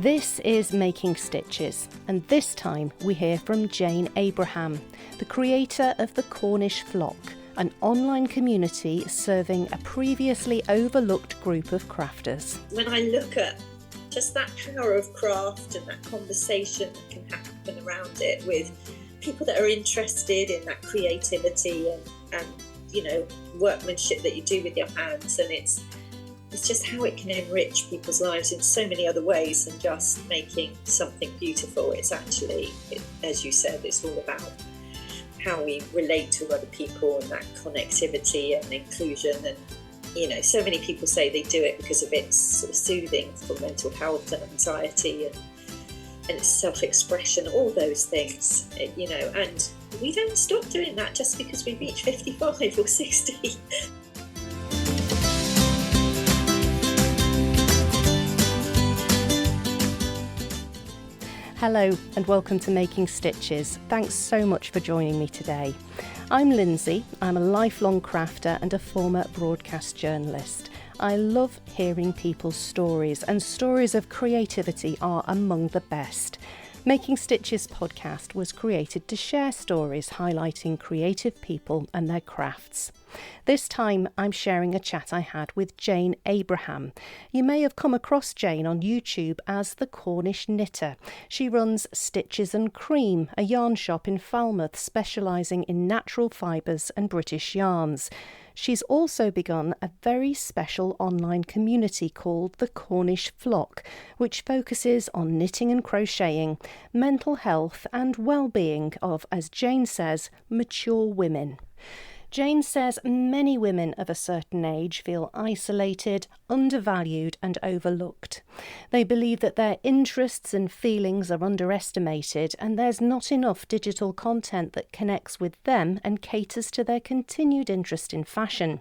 This is Making Stitches, and this time we hear from Jane Abraham, the creator of the Cornish Flock, an online community serving a previously overlooked group of crafters. When I look at just that power of craft and that conversation that can happen around it with people that are interested in that creativity and you know, workmanship that you do with your hands, and it's just how it can enrich people's lives in so many other ways than just making something beautiful. It's actually, as you said, it's all about how we relate to other people and that connectivity and inclusion. And you know, so many people say they do it because of it's sort of soothing for mental health and anxiety and it's self-expression, all those things, you know, and we don't stop doing that just because we reach 55 or 60. Hello and welcome to Making Stitches. Thanks so much for joining me today. I'm Lindsay. I'm a lifelong crafter and a former broadcast journalist. I love hearing people's stories, and stories of creativity are among the best. Making Stitches podcast was created to share stories highlighting creative people and their crafts. This time I'm sharing a chat I had with Jane Abraham. You may have come across Jane on YouTube as the Cornish Knitter. She runs Stitches and Cream, a yarn shop in Falmouth specialising in natural fibres and British yarns. She's also begun a very special online community called the Cornish Flock, which focuses on knitting and crocheting, mental health and well-being of, as Jane says, mature women. Jane says many women of a certain age feel isolated, undervalued and overlooked. They believe that their interests and feelings are underestimated and there's not enough digital content that connects with them and caters to their continued interest in fashion.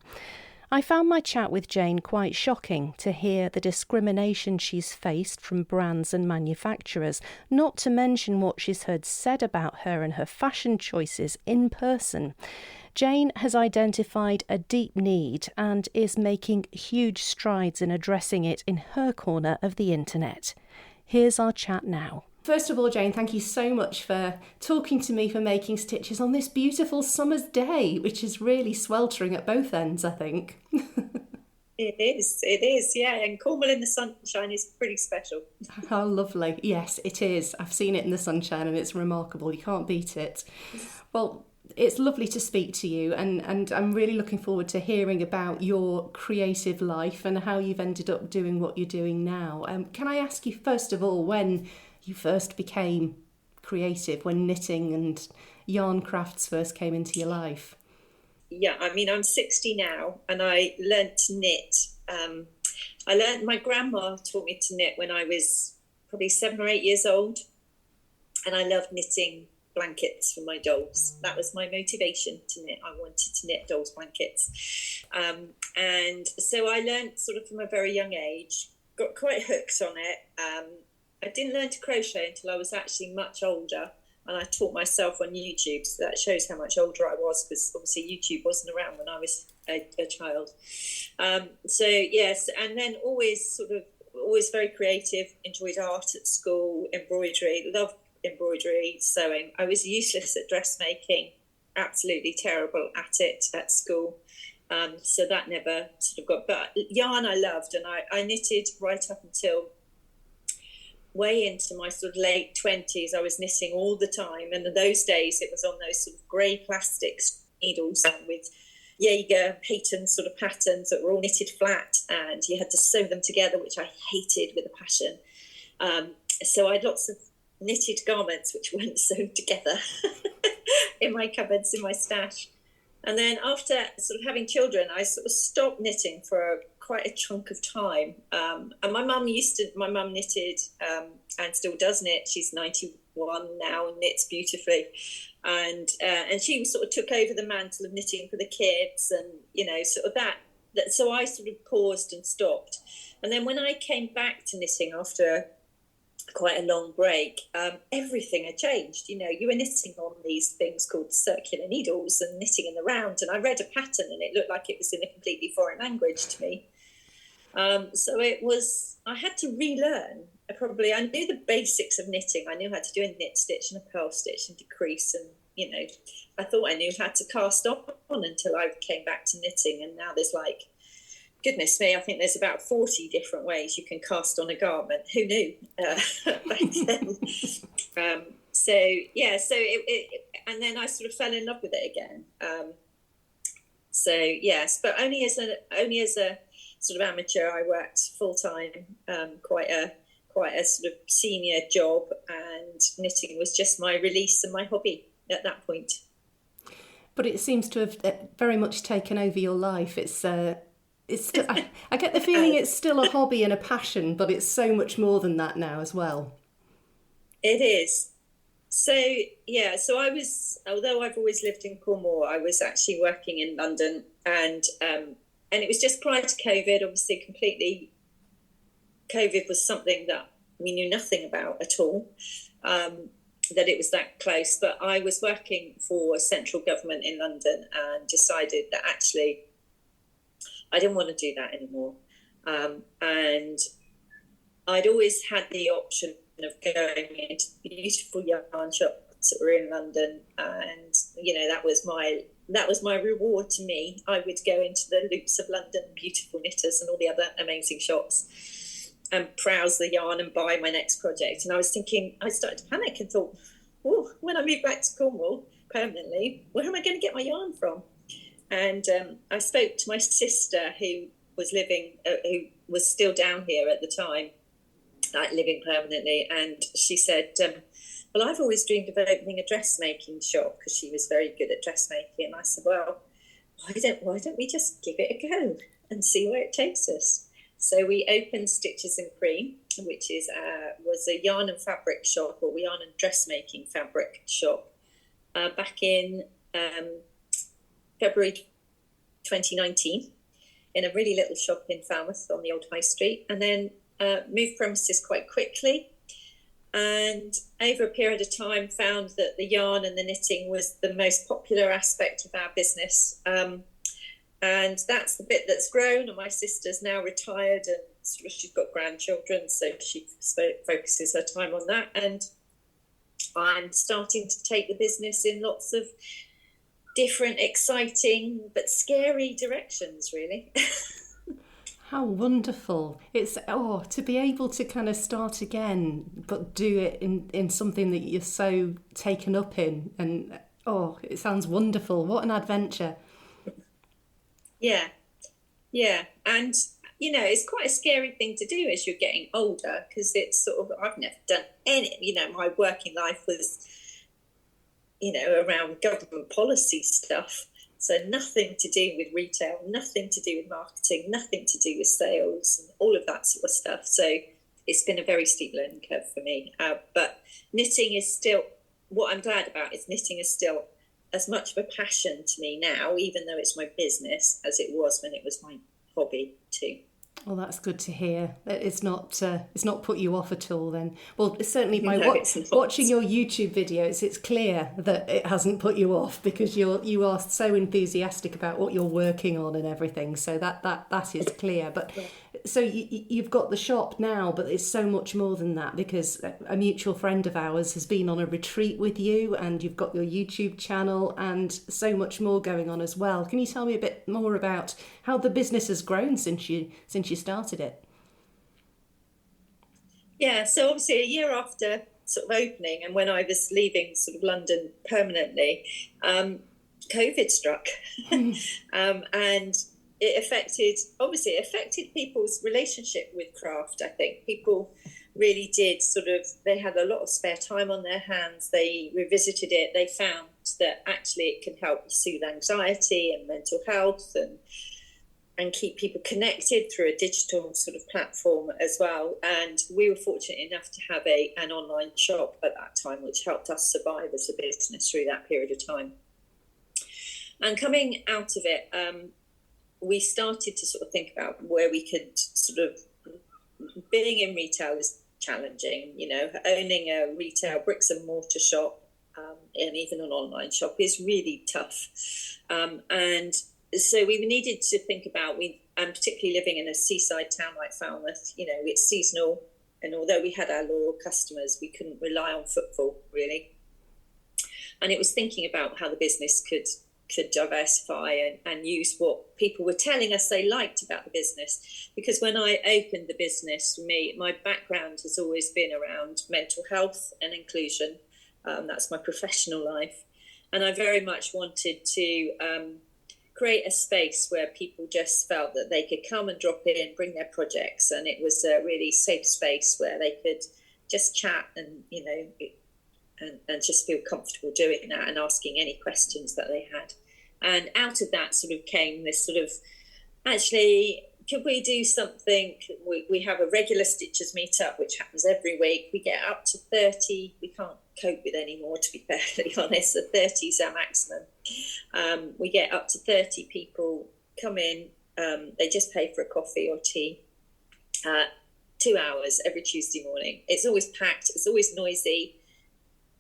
I found my chat with Jane quite shocking to hear the discrimination she's faced from brands and manufacturers, not to mention what she's heard said about her and her fashion choices in person. Jane has identified a deep need and is making huge strides in addressing it in her corner of the internet. Here's our chat now. First of all, Jane, thank you so much for talking to me for Making Stitches on this beautiful summer's day, which is really sweltering at both ends, I think. It is, yeah. And Cornwall in the sunshine is pretty special. How lovely. Yes, it is. I've seen it in the sunshine and it's remarkable. You can't beat it. Well, it's lovely to speak to you, and I'm really looking forward to hearing about your creative life and how you've ended up doing what you're doing now. Can I ask you, first of all, when you first became creative, when knitting and yarn crafts first came into your life? Yeah, I mean, I'm 60 now and I learnt to knit. My grandma taught me to knit when I was probably 7 or 8 years old, and I loved knitting blankets for my dolls. That was my motivation to knit. I wanted to knit dolls' blankets. And so I learned sort of from a very young age, got quite hooked on it. I didn't learn to crochet until I was actually much older, and I taught myself on YouTube, so that shows how much older I was, because obviously YouTube wasn't around when I was a child. So yes, and then always very creative, enjoyed art at school, embroidery, loved embroidery, sewing. I was useless at dressmaking, absolutely terrible at it at school. So that never sort of got, but yarn I loved, and I knitted right up until way into my sort of late 20s. I was knitting all the time, and in those days it was on those sort of grey plastic needles with Jaeger Peyton sort of patterns that were all knitted flat, and you had to sew them together, which I hated with a passion. So I had lots of knitted garments which weren't sewn together in my cupboards, in my stash. And then after sort of having children, I sort of stopped knitting for quite a chunk of time. And my mum knitted and still does knit. She's 91 now and knits beautifully. And she sort of took over the mantle of knitting for the kids, and, you know, sort of that. So I sort of paused and stopped. And then when I came back to knitting after quite a long break, everything had changed. You know, you were knitting on these things called circular needles and knitting in the round, and I read a pattern and it looked like it was in a completely foreign language to me. So I had to relearn a I knew the basics of knitting. I knew how to do a knit stitch and a purl stitch and decrease, and I thought I knew how to cast on until I came back to knitting. And now there's like, goodness me, I think there's about 40 different ways you can cast on a garment. Who knew back then? So and then I sort of fell in love with it again. So yes, but only as a sort of amateur. I worked full time, quite a sort of senior job, and knitting was just my release and my hobby at that point. But it seems to have very much taken over your life. It's still, I get the feeling it's still a hobby and a passion, but it's so much more than that now as well. It is. So yeah, so I was, although I've always lived in Cornwall, I was actually working in London, and it was just prior to COVID. Obviously, COVID was something that we knew nothing about at all, that it was that close. But I was working for central government in London and decided that actually I didn't want to do that anymore. And I'd always had the option of going into beautiful yarn shops that were in London, and that was my reward to me. I would go into the loops of London, beautiful knitters and all the other amazing shops, and browse the yarn and buy my next project. And I was thinking, I started to panic and thought, oh, when I move back to Cornwall permanently, where am I going to get my yarn from? And I spoke to my sister, who was still down here at the time, like living permanently, and she said, well, I've always dreamed of opening a dressmaking shop, because she was very good at dressmaking. And I said, well, why don't we just give it a go and see where it takes us? So we opened Stitches and Cream, which was a yarn and fabric shop, or yarn and dressmaking fabric shop, back in February 2019, in a really little shop in Falmouth on the old High Street, and then moved premises quite quickly, and over a period of time found that the yarn and the knitting was the most popular aspect of our business, and that's the bit that's grown. And my sister's now retired, and she's got grandchildren, so she focuses her time on that, and I'm starting to take the business in lots of different, exciting but scary directions, really. How wonderful. It's to be able to kind of start again, but do it in something that you're so taken up in, and it sounds wonderful. What an adventure. Yeah, and it's quite a scary thing to do as you're getting older, because it's sort of, I've never done any, my working life was around government policy stuff. So nothing to do with retail, nothing to do with marketing, nothing to do with sales, and all of that sort of stuff. So it's been a very steep learning curve for me. But knitting is still, what I'm glad about is knitting is still as much of a passion to me now, even though it's my business, as it was when it was my hobby too. Well, that's good to hear. It's not put you off at all then. Well, certainly by watching your YouTube videos, it's clear that it hasn't put you off, because you are so enthusiastic about what you're working on and everything. So that is clear. But so you've got the shop now, but it's so much more than that, because a mutual friend of ours has been on a retreat with you, and you've got your YouTube channel and so much more going on as well. Can you tell me a bit more about how the business has grown since you started it? Yeah, so obviously a year after sort of opening, and when I was leaving sort of London permanently, COVID struck. And it affected people's relationship with craft. I think people really did they had a lot of spare time on their hands. They revisited it. They found that actually it can help soothe anxiety and mental health, and keep people connected through a digital sort of platform as well. And we were fortunate enough to have an online shop at that time, which helped us survive as a business through that period of time. And coming out of it, we started to sort of think about where we could being in retail is challenging, owning a retail bricks and mortar shop, and even an online shop is really tough. And so we needed to think about, and particularly living in a seaside town like Falmouth, it's seasonal, And although we had our loyal customers, we couldn't rely on footfall really. And it was thinking about how the business could diversify and use what people were telling us they liked about the business. Because when I opened the business, for me, my background has always been around mental health and inclusion. That's my professional life. And I very much wanted to create a space where people just felt that they could come and drop in, bring their projects, and it was a really safe space where they could just chat and, you know, and just feel comfortable doing that and asking any questions that they had. And out of that sort of came this sort of, actually, could we do something? We have a regular Stitchers meetup, which happens every week. We get up to 30. We can't cope with any more, to be perfectly honest. So 30 is our maximum. We get up to 30 people come in. They just pay for a coffee or tea. 2 hours every Tuesday morning. It's always packed. It's always noisy.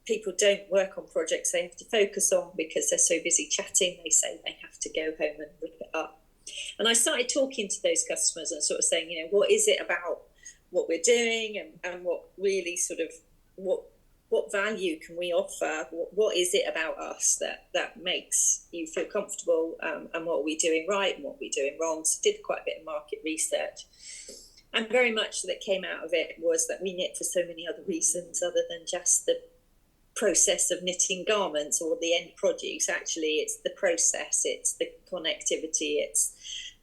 People don't work on projects they have to focus on because they're so busy chatting. They say they have to go home and rip it up. And I started talking to those customers and sort of saying, you know, what is it about what we're doing and what really sort of, what value can we offer? What is it about us that makes you feel comfortable, and what are we doing right and what are we doing wrong? So did quite a bit of market research. And very much that came out of it was that we knit for so many other reasons other than just the process of knitting garments or the end produce. Actually, it's the process, it's the connectivity, it's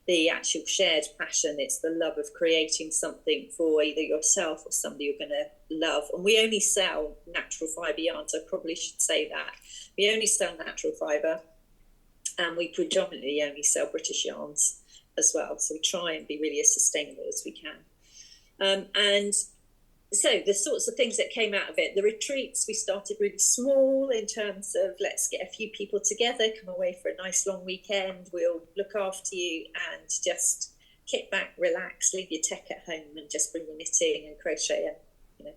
the actual shared passion, it's the love of creating something for either yourself or somebody you're going to love. And we only sell natural fibre yarns. I probably should say that. We only sell natural fibre, and we predominantly only sell British yarns as well. So we try and be really as sustainable as we can. And so the sorts of things that came out of it, the retreats, we started really small in terms of let's get a few people together, come away for a nice long weekend, we'll look after you and just kick back, relax, leave your tech at home and just bring your knitting and crochet and, you know,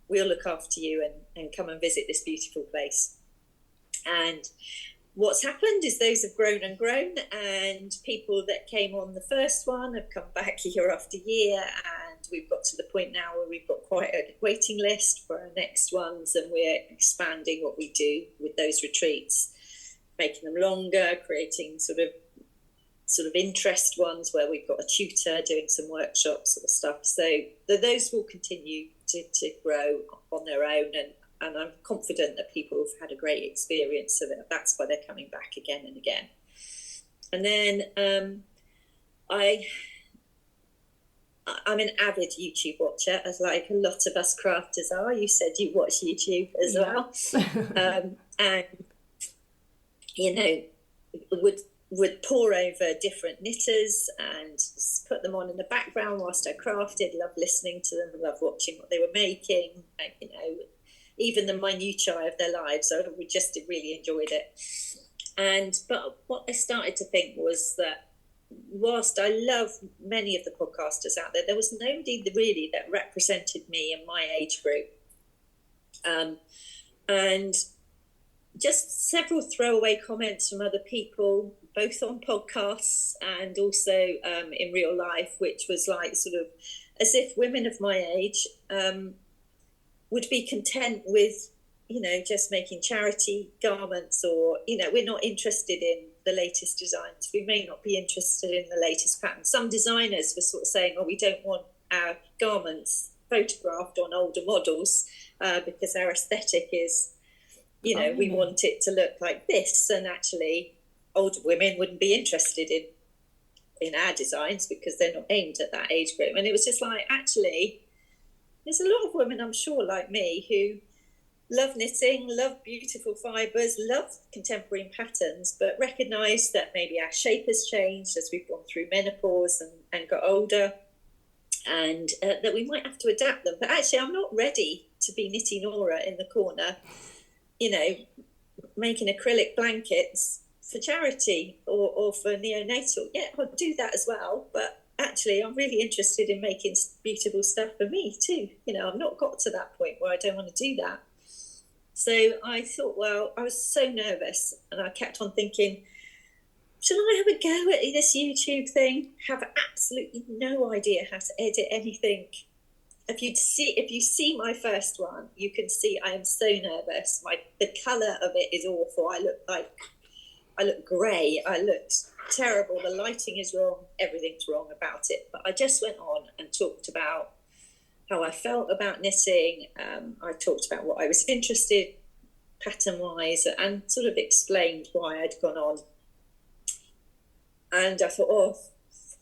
we'll look after you and come and visit this beautiful place. And what's happened is those have grown and grown, and people that came on the first one have come back year after year, and we've got to the point now where we've got quite a waiting list for our next ones, and we're expanding what we do with those retreats, making them longer, creating sort of interest ones where we've got a tutor doing some workshops sort of stuff. So those will continue to grow on their own, and I'm confident that people have had a great experience, so that's why they're coming back again and again. And then I'm an avid YouTube watcher, as like a lot of us crafters are. You said you watch YouTube as well. And, you know, would pore over different knitters and put them on in the background whilst I crafted, love listening to them, love watching what they were making, you know, even the minutiae of their lives. So we just really enjoyed it. But what I started to think was that whilst I love many of the podcasters out there was nobody really that represented me in my age group. And just several throwaway comments from other people, both on podcasts and also in real life, which was like sort of as if women of my age would be content with, you know, just making charity garments, or, you know, we're not interested in the latest designs. We may not be interested in the latest patterns. Some designers were sort of saying, we don't want our garments photographed on older models because our aesthetic is, you know, we want it to look like this. And actually, older women wouldn't be interested in our designs because they're not aimed at that age group. And it was just like, actually, there's a lot of women, I'm sure, like me, who love knitting, love beautiful fibres, love contemporary patterns, but recognise that maybe our shape has changed as we've gone through menopause and got older, and that we might have to adapt them. But actually, I'm not ready to be knitting Nora in the corner, you know, making acrylic blankets for charity or for neonatal. Yeah, I'll do that as well, but actually, I'm really interested in making beautiful stuff for me too. You know, I've not got to that point where I don't want to do that. So I thought, well, I was so nervous, and I kept on thinking, shall I have a go at this YouTube thing? Have absolutely no idea how to edit anything. if you see my first one, you can see I am so nervous. The colour of it is awful. I look grey. I look terrible. The lighting is wrong. Everything's wrong about it. But I just went on and talked about how I felt about knitting. I talked about what I was interested pattern-wise, and sort of explained why I'd gone on. And I thought,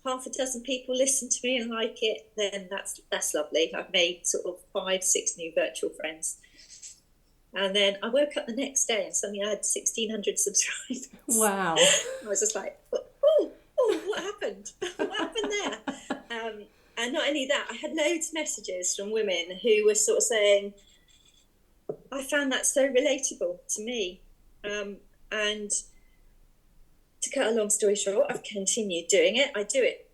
half a dozen people listen to me and like it, then that's lovely. I've made sort of 5-6 new virtual friends. And then I woke up the next day and suddenly I had 1,600 subscribers. Wow. I was just like, oh, what happened? What happened there? And not only that, I had loads of messages from women who were sort of saying, I found that so relatable to me. And to cut a long story short, I've continued doing it. I do it,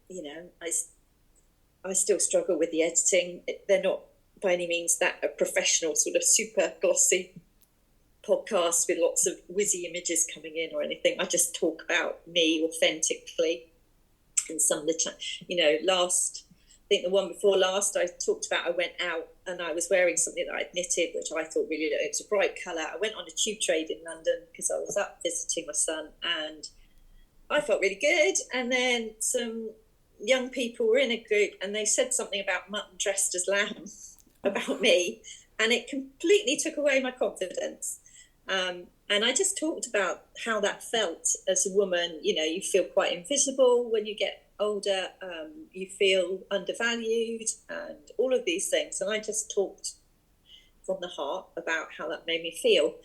I still struggle with the editing. They're not by any means that a professional sort of super glossy podcast with lots of whizzy images coming in or anything. I just talk about me authentically. And some of the I think the one before last, I talked about I went out and I was wearing something that I'd knitted, which I thought really looked, it was a bright colour. I went on a tube train in London because I was up visiting my son and I felt really good. And then some young people were in a group and they said something about mutton dressed as lamb about me, and it completely took away my confidence. And I just talked about how that felt as a woman. You feel quite invisible when you get older, you feel undervalued and all of these things. And I just talked from the heart about how that made me feel.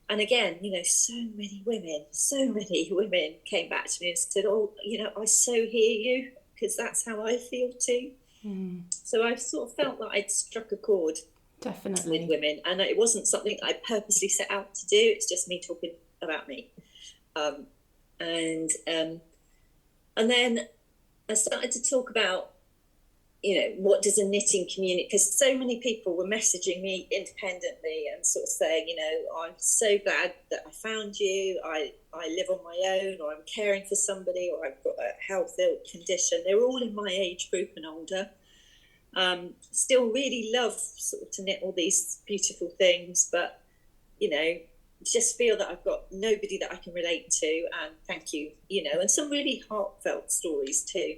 And again, so many women came back to me and said, I so hear you, because that's how I feel too. Mm. So I sort of felt that I'd struck a chord. Definitely. With women. And it wasn't something I purposely set out to do. It's just me talking about me. And then I started to talk about, what does a knitting community, because so many people were messaging me independently and sort of saying, I'm so glad that I found you. I live on my own, or I'm caring for somebody, or I've got a health condition. They're all in my age group and older. Still really love sort of to knit all these beautiful things, but, just feel that I've got nobody that I can relate to, and thank you, and some really heartfelt stories too.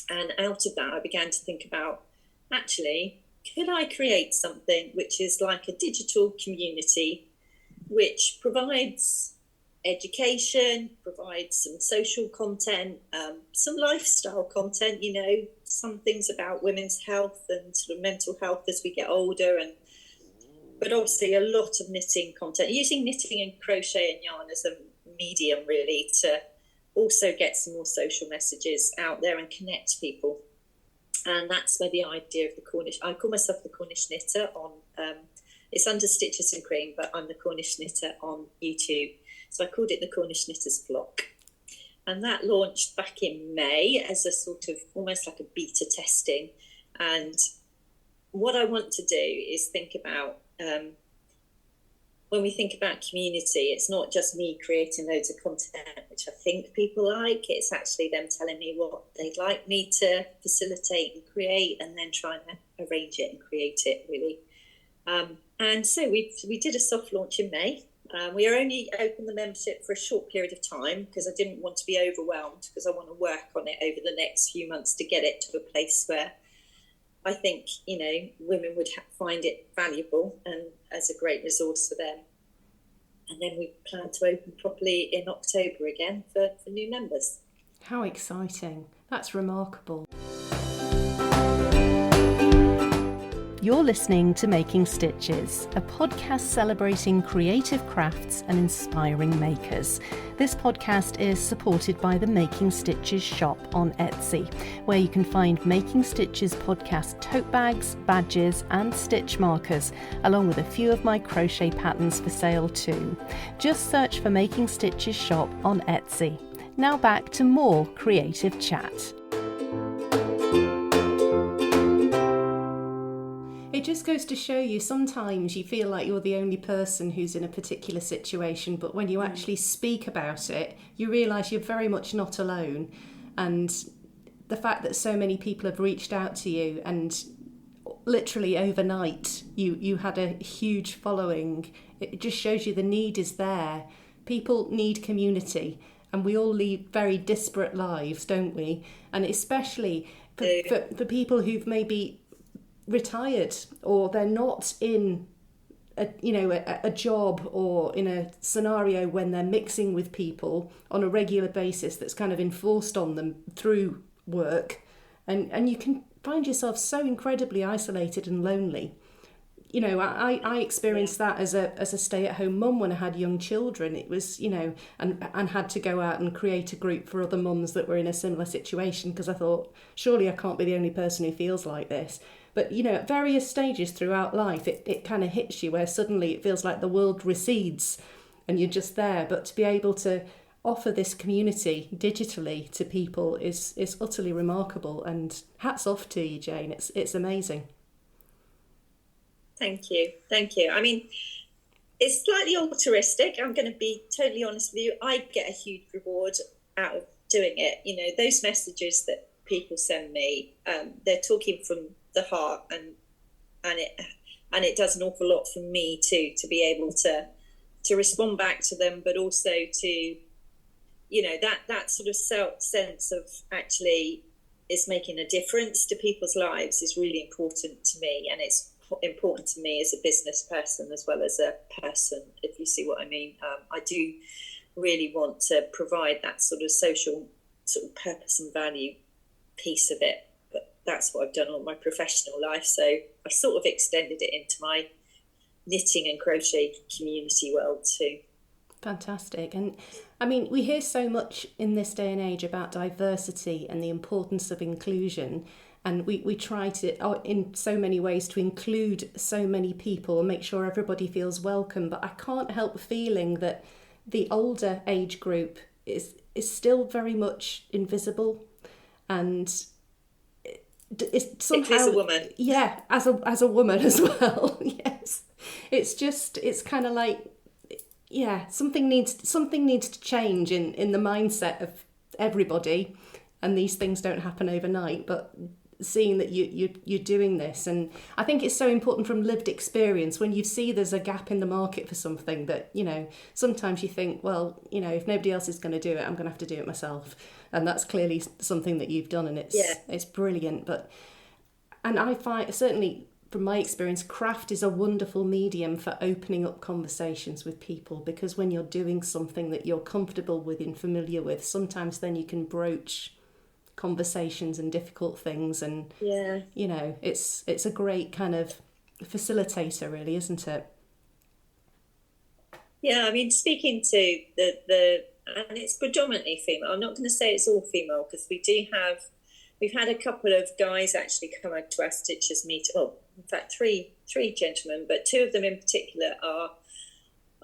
And out of that, I began to think about, actually, could I create something which is like a digital community, which provides education, provides some social content, some lifestyle content, some things about women's health and sort of mental health as we get older, but obviously a lot of knitting content, using knitting and crochet and yarn as a medium really to also get some more social messages out there and connect people. And that's where the idea of the Cornish, I call myself the Cornish Knitter on, it's under Stitches and Cream, but I'm the Cornish Knitter on YouTube. So I called it the Cornish Knitters Flock. And that launched back in May as a sort of almost like a beta testing. And what I want to do is think about, when we think about community, it's not just me creating loads of content, which I think people like. It's actually them telling me what they'd like me to facilitate and create, and then trying to arrange it and create it, really. And so we did a soft launch in May. We are only open the membership for a short period of time because I didn't want to be overwhelmed, because I want to work on it over the next few months to get it to a place where I think, women would find it valuable and as a great resource for them. And then we plan to open properly in October again for new members. How exciting. That's remarkable. You're listening to Making Stitches, a podcast celebrating creative crafts and inspiring makers. This podcast is supported by the Making Stitches shop on Etsy, where you can find Making Stitches podcast tote bags, badges and stitch markers, along with a few of my crochet patterns for sale too. Just search for Making Stitches shop on Etsy. Now back to more creative chat. It just goes to show you, sometimes you feel like you're the only person who's in a particular situation, but when you actually speak about it, you realise you're very much not alone. And the fact that so many people have reached out to you, and literally overnight you had a huge following. It just shows you the need is there. People need community, and we all lead very disparate lives, don't we? And especially for people who've maybe retired, or they're not in a job or in a scenario when they're mixing with people on a regular basis that's kind of enforced on them through work, and you can find yourself so incredibly isolated and lonely. I experienced that as a stay-at-home mum when I had young children. It was, and had to go out and create a group for other mums that were in a similar situation, because I thought, surely I can't be the only person who feels like this. But, at various stages throughout life, it kind of hits you where suddenly it feels like the world recedes and you're just there. But to be able to offer this community digitally to people is utterly remarkable. And hats off to you, Jane. It's amazing. Thank you. I mean, it's slightly altruistic. I'm going to be totally honest with you. I get a huge reward out of doing it. Those messages that people send me, they're talking from the heart, and it does an awful lot for me too, to be able to respond back to them, but also to, that sort of sense of actually is making a difference to people's lives is really important to me, and it's important to me as a business person as well as a person, if you see what I mean. I do really want to provide that sort of social sort of purpose and value piece of it, but that's what I've done all my professional life, so I've sort of extended it into my knitting and crochet community world too. Fantastic. And I mean, we hear so much in this day and age about diversity and the importance of inclusion. And we try to, in so many ways, to include so many people and make sure everybody feels welcome. But I can't help feeling that the older age group is still very much invisible, and it's somehow, as a woman. Yeah, as a woman as well. Yes, it's kind of like, yeah, something needs to change in the mindset of everybody, and these things don't happen overnight, but seeing that you're doing this, and I think it's so important from lived experience when you see there's a gap in the market for something that, sometimes you think, well, if nobody else is going to do it, I'm going to have to do it myself, and that's clearly something that you've done, and it's brilliant. And I find, certainly from my experience, craft is a wonderful medium for opening up conversations with people, because when you're doing something that you're comfortable with and familiar with, sometimes then you can broach conversations and difficult things, and it's a great kind of facilitator, really, isn't it? Yeah, I mean, speaking to the and it's predominantly female. I'm not going to say it's all female, because we've had a couple of guys actually come out to our stitches meet. Oh, in fact, three gentlemen, but two of them in particular are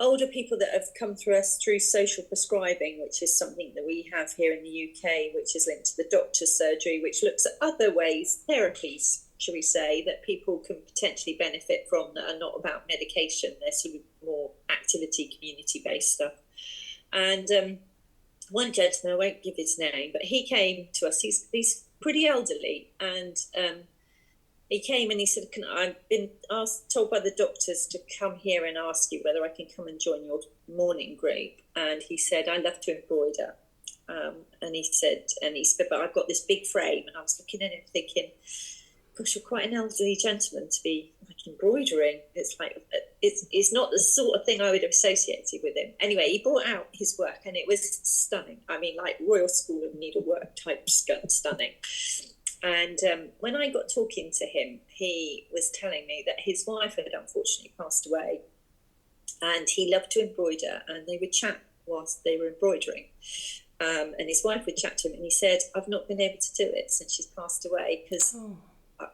older people that have come through us through social prescribing, which is something that we have here in the UK, which is linked to the doctor's surgery, which looks at other ways, therapies, shall we say, that people can potentially benefit from that are not about medication. They're sort of more activity, community-based stuff. And one gentleman, I won't give his name, but he came to us. He's pretty elderly, and he came and he said, I've been told by the doctors to come here and ask you whether I can come and join your morning group. And he said, I love to embroider. And he said, but I've got this big frame. And I was looking at him thinking, gosh, you're quite an elderly gentleman to be like embroidering. It's like, it's not the sort of thing I would have associated with him. Anyway, he brought out his work and it was stunning. I mean, like Royal School of Needlework type stunning. And when I got talking to him, he was telling me that his wife had unfortunately passed away, and he loved to embroider, and they would chat whilst they were embroidering. And his wife would chat to him, and he said, I've not been able to do it since she's passed away, because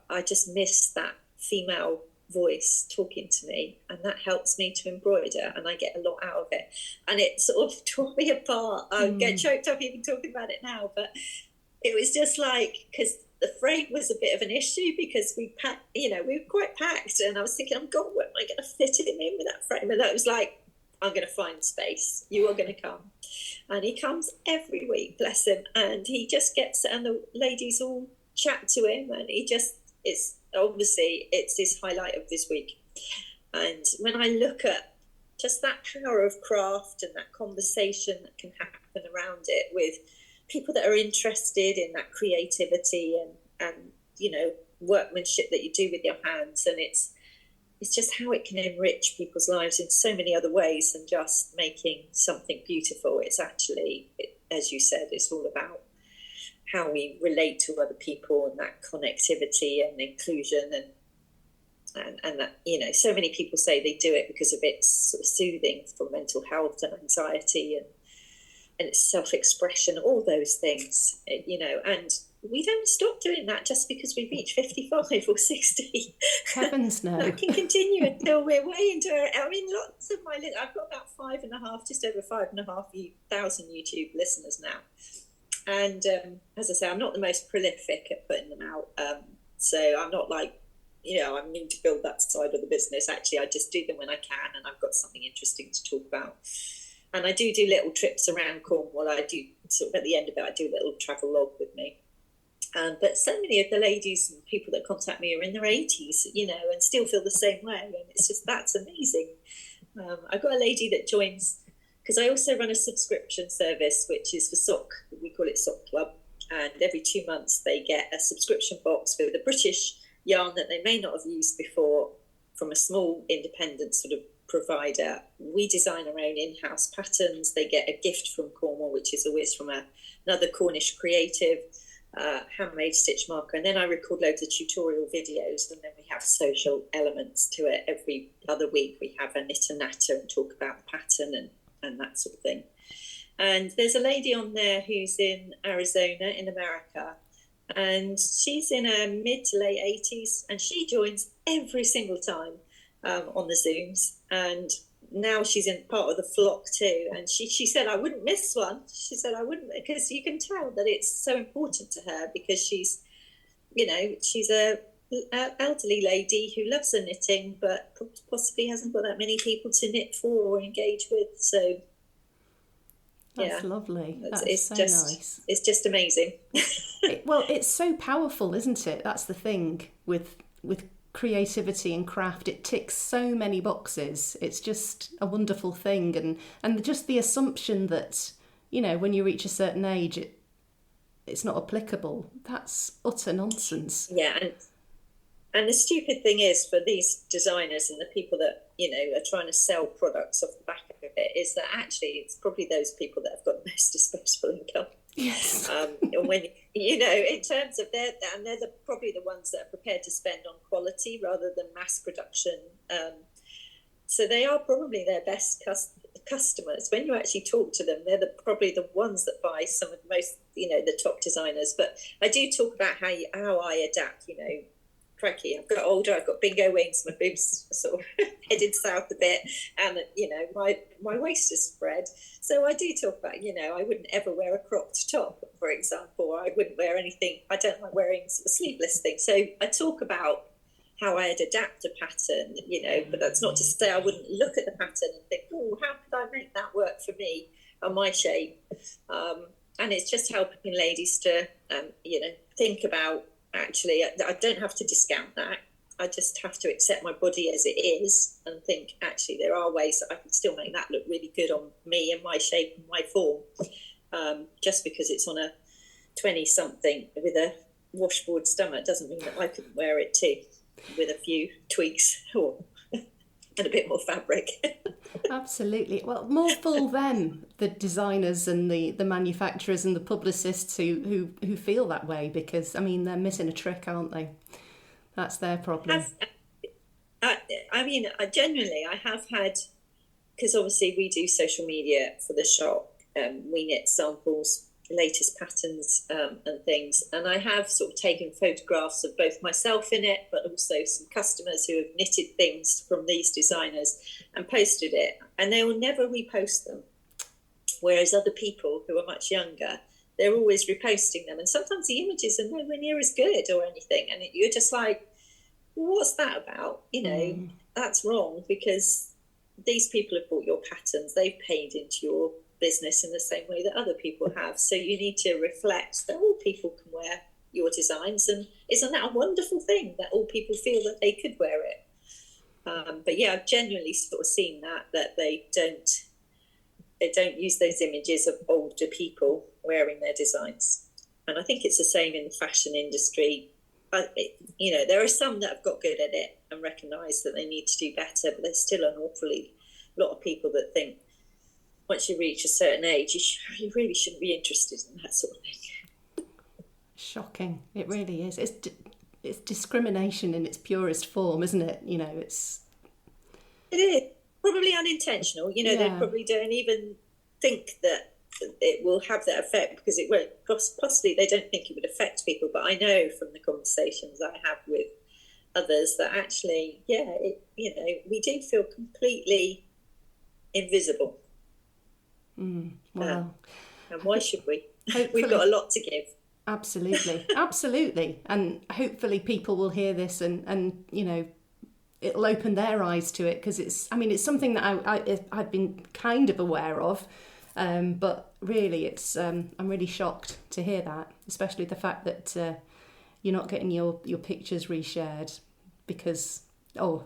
I just miss that female voice talking to me, and that helps me to embroider, and I get a lot out of it. And it sort of tore me apart. I get choked up even talking about it now, but it was just like, because the frame was a bit of an issue, because we were quite packed, and I was thinking, oh God, where am I going to fit him in with that frame? And that was like, I'm going to find space. You are going to come. And he comes every week, bless him, and he just gets, and the ladies all chat to him, and he just, it's obviously it's this highlight of this week. And when I look at just that power of craft and that conversation that can happen around it with people that are interested in that creativity and you know, workmanship that you do with your hands, and it's just how it can enrich people's lives in so many other ways than just making something beautiful. It's actually, as you said, it's all about how we relate to other people and that connectivity and inclusion and that, you know, so many people say they do it because of it's sort of soothing for mental health and anxiety and it's self-expression, all those things, you know, and we don't stop doing that just because we reach 55 or 60. Heavens no. That can continue until we're way into it. I mean, lots of I've got about just over 5,500 YouTube listeners now. And as I say, I'm not the most prolific at putting them out. So I'm not like, you know, I need to build that side of the business. Actually, I just do them when I can and I've got something interesting to talk about. And I do little trips around Cornwall. I do sort of at the end of it, I do a little travel log with me. But so many of the ladies and people that contact me are in their 80s, you know, and still feel the same way. And it's just, that's amazing. I've got a lady that joins, because I also run a subscription service, which is for Sock. We call it Sock Club. And every 2 months they get a subscription box with a British yarn that they may not have used before from a small independent sort of provider. We design our own in-house patterns. They get a gift from Cornwall, which is always from another Cornish creative. Handmade stitch marker, and then I record loads of tutorial videos, and then we have social elements to it. Every other week we have a knit and natter and talk about the pattern and that sort of thing. And there's a lady on there who's in Arizona in America, and she's in her mid to late 80s, and she joins every single time on the Zooms, and now she's in part of the flock too, and she said I wouldn't miss one. She said I wouldn't, because you can tell that it's so important to her, because she's, you know, she's a elderly lady who loves her knitting but possibly hasn't got that many people to knit for or engage with. So that's lovely. It's so just nice. It's just amazing. Well, it's so powerful, isn't it? That's the thing with creativity and craft. It ticks so many boxes. It's just a wonderful thing, and just the assumption that, you know, when you reach a certain age it's not applicable, that's utter nonsense. Yeah, and the stupid thing is, for these designers and the people that, you know, are trying to sell products off the back of it, is that actually it's probably those people that have got the most disposable income. Yes. And when, you know, in terms of they're probably the ones that are prepared to spend on quality rather than mass production. So they are probably their best customers. When you actually talk to them, they're probably the ones that buy some of the most, you know, the top designers. But I do talk about how I adapt, you know. Crikey, I've got older, I've got bingo wings, my boobs are sort of headed south a bit, and, you know, my waist is spread. So I do talk about, you know, I wouldn't ever wear a cropped top, for example, or I wouldn't wear anything, I don't like wearing sort of sleeveless things. So I talk about how I'd adapt a pattern, you know, but that's not to say I wouldn't look at the pattern and think, oh, how could I make that work for me or my shape? And it's just helping ladies to, you know, think about, actually, I don't have to discount that. I just have to accept my body as it is and think, actually, there are ways that I can still make that look really good on me and my shape and my form. Just because it's on a 20-something with a washboard stomach doesn't mean that I couldn't wear it too, with a few tweaks and a bit more fabric. Absolutely. Well, more fool them, the designers and the manufacturers and the publicists who feel that way, because, I mean, they're missing a trick, aren't they? That's their problem. I mean, genuinely, I have had, because obviously we do social media for the shop, we knit samples, latest patterns and things, and I have sort of taken photographs of both myself in it, but also some customers who have knitted things from these designers and posted it, and they will never repost them, whereas other people who are much younger, they're always reposting them, and sometimes the images are nowhere near as good or anything, and you're just like, what's that about? You know, that's wrong, because these people have bought your patterns, they've paid into your business in the same way that other people have. So you need to reflect that all people can wear your designs, and isn't that a wonderful thing that all people feel that they could wear it? But yeah, I've genuinely sort of seen that they don't use those images of older people wearing their designs. And I think it's the same in the fashion industry. There are some that have got good at it and recognise that they need to do better, but there's still an awfully lot of people that think once you reach a certain age, you really shouldn't be interested in that sort of thing. Shocking. It really is. It's discrimination in its purest form, isn't it? It is. Probably unintentional. They probably don't even think that it will have that effect, because it won't. Possibly they don't think it would affect people. But I know from the conversations I have with others that actually, we do feel completely invisible. Well, and why should we? We've got a lot to give. Absolutely. And hopefully people will hear this and it'll open their eyes to it, because it's something that I've been kind of aware of, but really it's I'm really shocked to hear that, especially the fact that you're not getting your pictures reshared because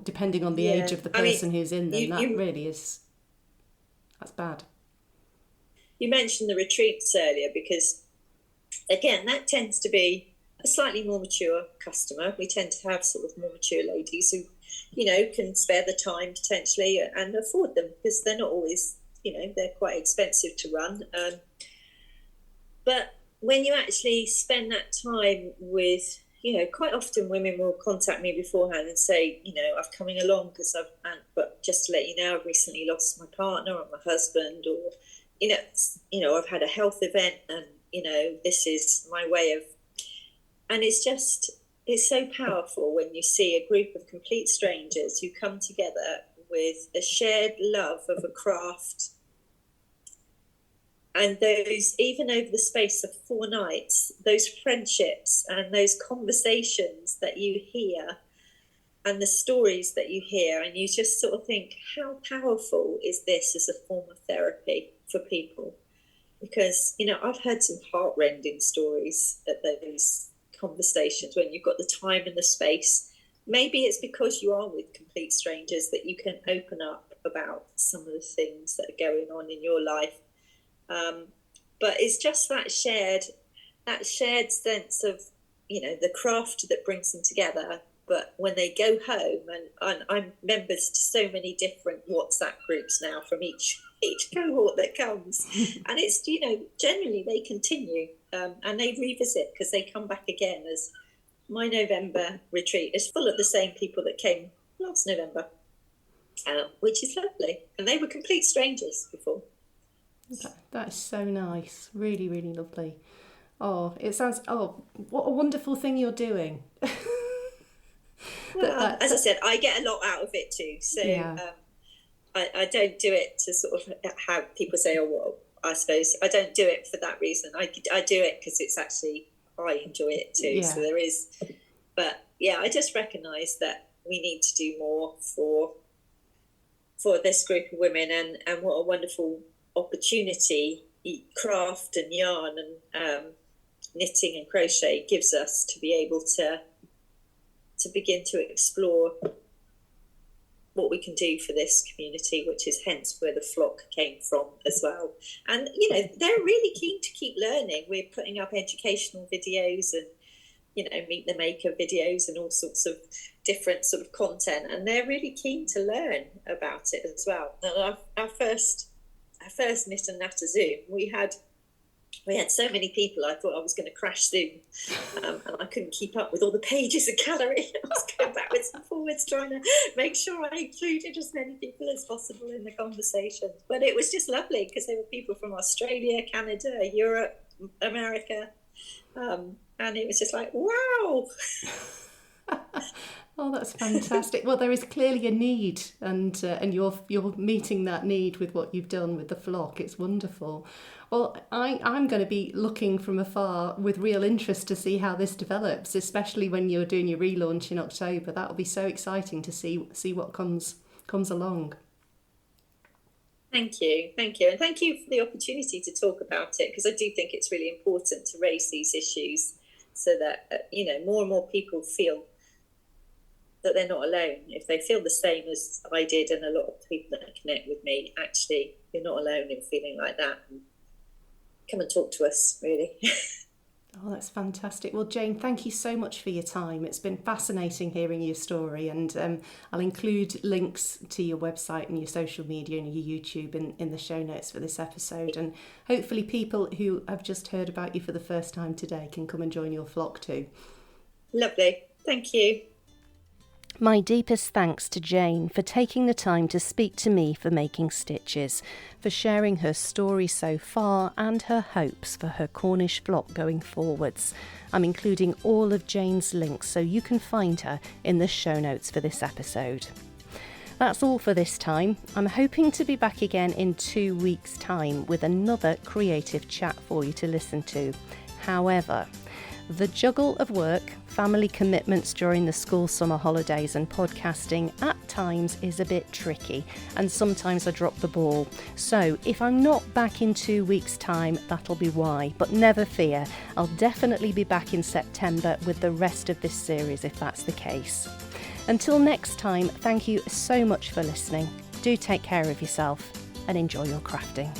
depending on the age of the person who's in them, that's bad. You mentioned the retreats earlier, because again, that tends to be a slightly more mature customer. We tend to have sort of more mature ladies who, can spare the time potentially and afford them, because they're not always, they're quite expensive to run. But when you actually spend that time with, quite often women will contact me beforehand and say, I'm coming along but just to let you know, I've recently lost my partner or my husband, or, I've had a health event, and, this is my way of, and it's so powerful when you see a group of complete strangers who come together with a shared love of a craft. And those, even over the space of 4 nights, those friendships and those conversations that you hear and the stories that you hear, and you just sort of think, how powerful is this as a form of therapy for people? Because, I've heard some heartrending stories at those conversations when you've got the time and the space. Maybe it's because you are with complete strangers that you can open up about some of the things that are going on in your life. But it's just that shared sense of, the craft that brings them together. But when they go home, and I'm members to so many different WhatsApp groups now from each cohort that comes, and it's, generally they continue and they revisit, because they come back again. As my November retreat is full of the same people that came last November, which is lovely, and they were complete strangers before. That is so nice. Really, really lovely. It sounds, what a wonderful thing you're doing. As I said, I get a lot out of it too. So I don't do it to sort of have people say, I suppose I don't do it for that reason. I do it because it's actually, I enjoy it too. Yeah. So there is, but I just recognise that we need to do more for this group of women, and what a wonderful opportunity craft and yarn and knitting and crochet gives us to be able to begin to explore what we can do for this community, which is hence where the flock came from as well. And they're really keen to keep learning. We're putting up educational videos and meet the maker videos and all sorts of different sort of content, and they're really keen to learn about it as well. And our first knit and natter Zoom, we had so many people, I thought I was going to crash Zoom, and I couldn't keep up with all the pages of gallery. I was going backwards and forwards trying to make sure I included as many people as possible in the conversation. But it was just lovely, because there were people from Australia, Canada, Europe, America, and it was just like, wow. Oh, that's fantastic. Well, there is clearly a need, and you're meeting that need with what you've done with the flock. It's wonderful. Well, I'm going to be looking from afar with real interest to see how this develops, especially when you're doing your relaunch in October. That'll be so exciting to see what comes along. Thank you, and thank you for the opportunity to talk about it, because I do think it's really important to raise these issues so that, more and more people feel that they're not alone. If they feel the same as I did, and a lot of people that connect with me, actually, you're not alone in feeling like that. And come and talk to us, really. Oh, that's fantastic. Well, Jane, thank you so much for your time. It's been fascinating hearing your story, and I'll include links to your website and your social media and your YouTube in the show notes for this episode. And hopefully people who have just heard about you for the first time today can come and join your flock too. Lovely. Thank you. My deepest thanks to Jane for taking the time to speak to me for Making Stitches, for sharing her story so far and her hopes for her Cornish flock going forwards. I'm including all of Jane's links so you can find her in the show notes for this episode. That's all for this time. I'm hoping to be back again in 2 weeks' time with another creative chat for you to listen to. However, the juggle of work, family commitments during the school summer holidays and podcasting at times is a bit tricky, and sometimes I drop the ball. So if I'm not back in 2 weeks' time, that'll be why. But never fear, I'll definitely be back in September with the rest of this series if that's the case. Until next time, thank you so much for listening. Do take care of yourself and enjoy your crafting.